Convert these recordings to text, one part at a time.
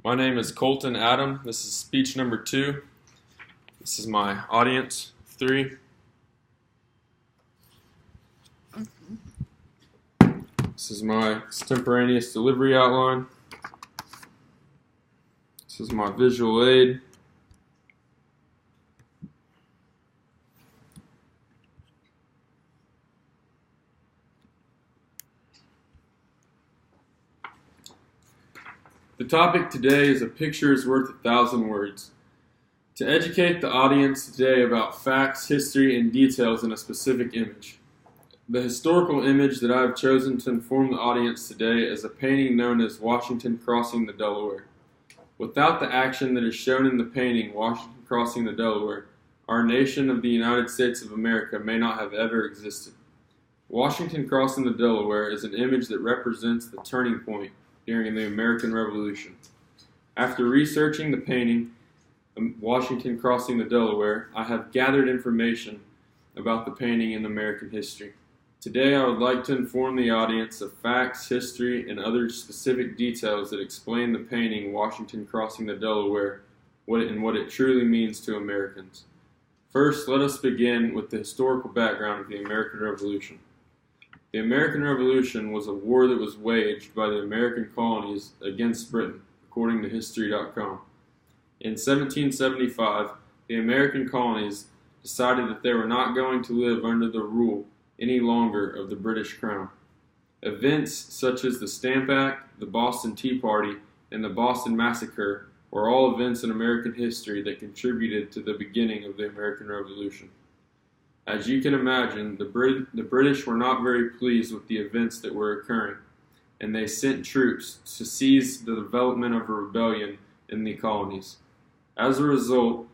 My name is Colton Adam. This is speech number 2. This is my audience 3. This is my extemporaneous delivery outline. This is my visual aid. The topic today is a picture is worth 1,000 words. To educate the audience today about facts, history, and details in a specific image. The historical image that I have chosen to inform the audience today is a painting known as Washington Crossing the Delaware. Without the action that is shown in the painting, Washington Crossing the Delaware, our nation of the United States of America may not have ever existed. Washington Crossing the Delaware is an image that represents the turning point during the American Revolution. After researching the painting, Washington Crossing the Delaware, I have gathered information about the painting in American history. Today I would like to inform the audience of facts, history, and other specific details that explain the painting Washington Crossing the Delaware and what it truly means to Americans. First, let us begin with the historical background of the American Revolution. The American Revolution was a war that was waged by the American colonies against Britain, according to History.com. In 1775, the American colonies decided that they were not going to live under the rule any longer of the British Crown. Events such as the Stamp Act, the Boston Tea Party, and the Boston Massacre were all events in American history that contributed to the beginning of the American Revolution. As you can imagine, the British were not very pleased with the events that were occurring, and they sent troops to seize the development of a rebellion in the colonies. As a result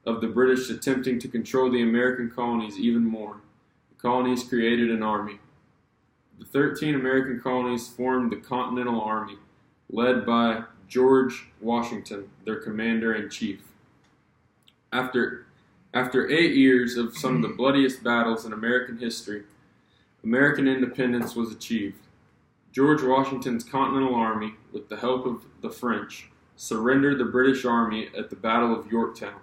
of the British attempting to control the American colonies even more, the colonies created an army. The 13 American colonies formed the Continental Army, led by George Washington, their commander-in-chief. After 8 years of some of the bloodiest battles in American history, American independence was achieved. George Washington's Continental Army, with the help of the French, surrendered the British Army at the Battle of Yorktown.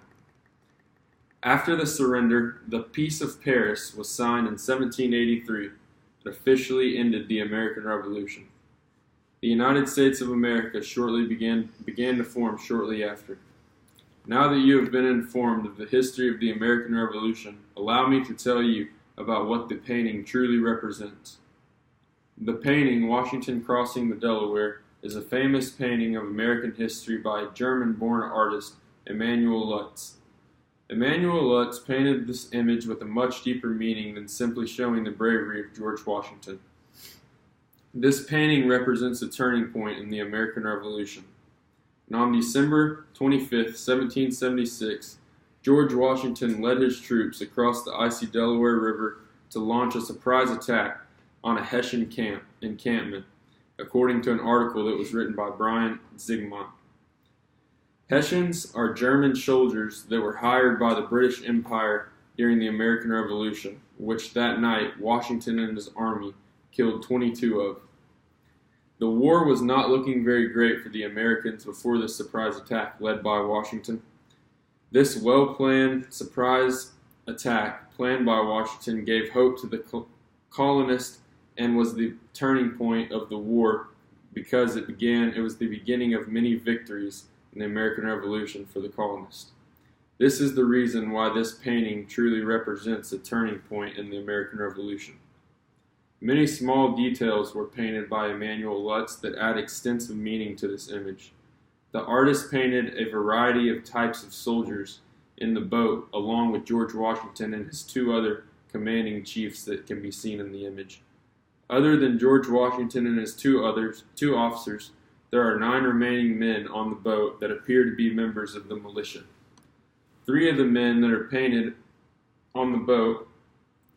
After the surrender, the Peace of Paris was signed in 1783 that officially ended the American Revolution. The United States of America began to form shortly after. Now that you have been informed of the history of the American Revolution, allow me to tell you about what the painting truly represents. The painting, Washington Crossing the Delaware, is a famous painting of American history by German-born artist Emanuel Lutz. Emanuel Lutz painted this image with a much deeper meaning than simply showing the bravery of George Washington. This painting represents a turning point in the American Revolution. And on December 25, 1776, George Washington led his troops across the icy Delaware River to launch a surprise attack on a Hessian encampment, according to an article that was written by Brian Zygmunt. Hessians are German soldiers that were hired by the British Empire during the American Revolution, which that night Washington and his army killed 22 of. The war was not looking very great for the Americans before this surprise attack led by Washington. This well-planned surprise attack planned by Washington gave hope to the colonists and was the turning point of the war because it was the beginning of many victories in the American Revolution for the colonists. This is the reason why this painting truly represents a turning point in the American Revolution. Many small details were painted by Emanuel Lutz that add extensive meaning to this image. The artist painted a variety of types of soldiers in the boat along with George Washington and his 2 other commanding chiefs that can be seen in the image. Other than George Washington and his 2 officers, there are 9 remaining men on the boat that appear to be members of the militia. 3 of the men that are painted on the boat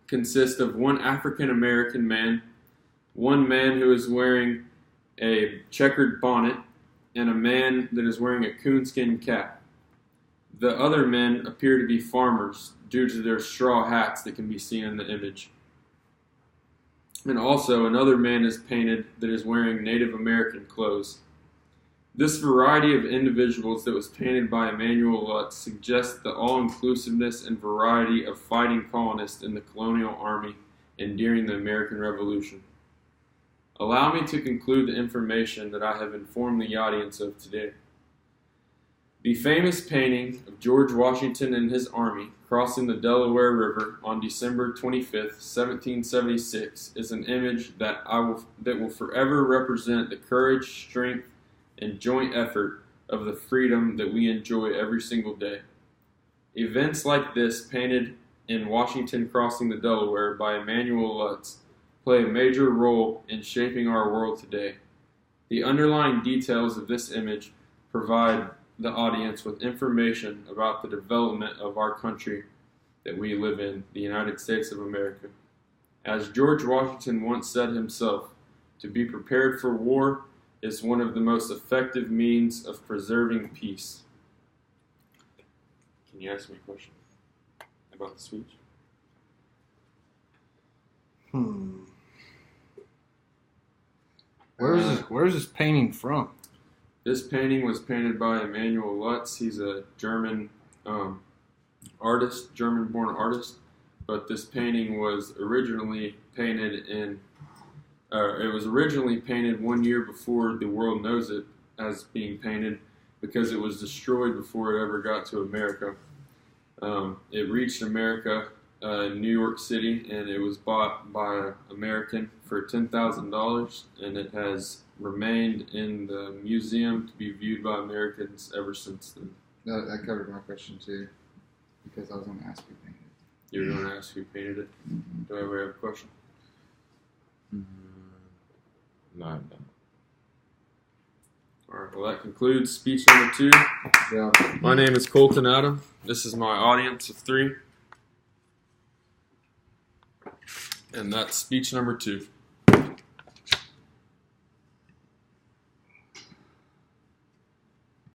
consist of 1 African American man, 1 man who is wearing a checkered bonnet, and a man that is wearing a coonskin cap. The other men appear to be farmers due to their straw hats that can be seen in the image. And also another man is painted that is wearing Native American clothes. This variety of individuals that was painted by Emanuel Lutz suggests the all-inclusiveness and variety of fighting colonists in the colonial army and during the American Revolution. Allow me to conclude the information that I have informed the audience of today. The famous painting of George Washington and his army crossing the Delaware River on December 25, 1776, is an image that will forever represent the courage, strength, and joint effort of the freedom that we enjoy every single day. Events like this, painted in Washington Crossing the Delaware by Emanuel Lutz, play a major role in shaping our world today. The underlying details of this image provide the audience with information about the development of our country that we live in, the United States of America. As George Washington once said himself, to be prepared for war is one of the most effective means of preserving peace. Can you ask me a question about the speech? Where's this painting from? This painting was painted by Emanuel Lutz. He's a German artist, German-born artist. But this painting was originally painted it was originally painted 1 year before the world knows it as being painted, because it was destroyed before it ever got to America. It reached America in New York City, and it was bought by an American for $10,000, and it has remained in the museum to be viewed by Americans ever since then. No, that covered my question too, because I was going to ask who painted it. You were going to ask who painted it? Do I ever have a question? No, I don't. All right, well, that concludes speech number 2. Yeah. My name is Colton Adam. This is my audience of 3. And that's speech number 2.